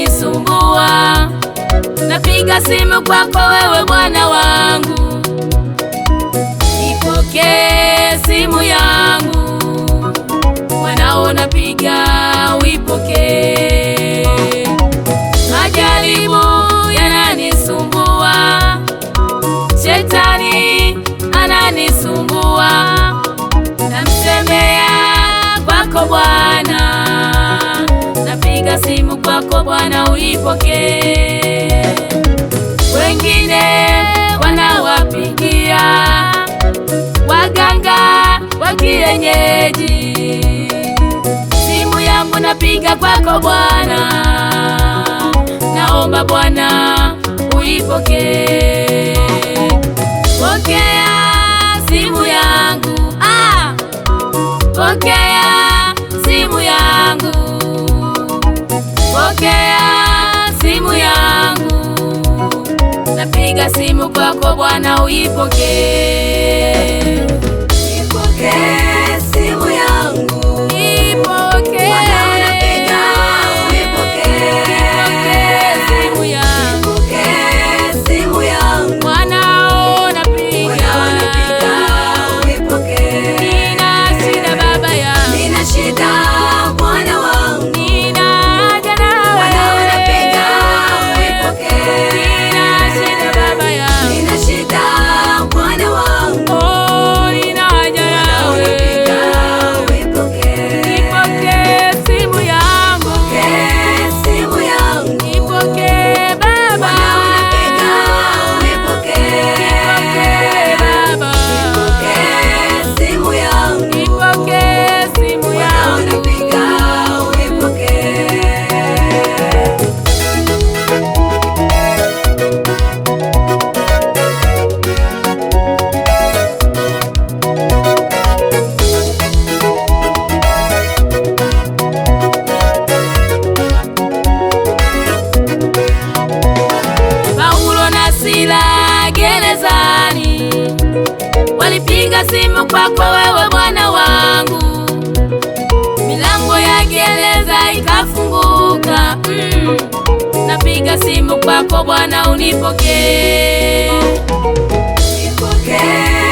yananisumbua. Napiga simu kwako wewe Bwana wangu, ipokee simu yangu. Mwanao napiga, uipokee. Majaribu yananisumbua, Shetani ananisumbua. Namsemea kwako Bwana, napiga simu kwako Bwana, uipokee. Wengine wanawapigia waganga wa kienyeji, simu yangu napiga kwako Bwana, naomba Bwana uipokee. Pokea simu yangu, pokea simu yangu, pokea simu yangu. Napiga simu kwako Bwana, uipokee. Ipokee simu yangu, Ipokee. Bwana napiga, uipokee. Ipokee simu yangu. Ipokee simu yangu, Mwanao napiga. Bwana napiga, uipokee. Nina shida baba yangu, Nina shida Bwana wangu, nina haja nawe. Bwana napiga, uipokee. Nina shida baba yangu, Nina shida Bwana wangu, oh, nina haja nawe. napiga, uipokee. Ipokee simu yangu, Ipokee simu yangu, ipokee baba. Bwana napiga, uipokee. Ipokee baba. Ipokee simu yangu, Ipokee simu Bwana yangu. napiga, uipokee. Paulo na Sila gerezani, walipiga simu kwako wewe Bwana wangu, milango ya gereza ikafunguka. Napiga simu kwako Bwana, unipokee. Ipokee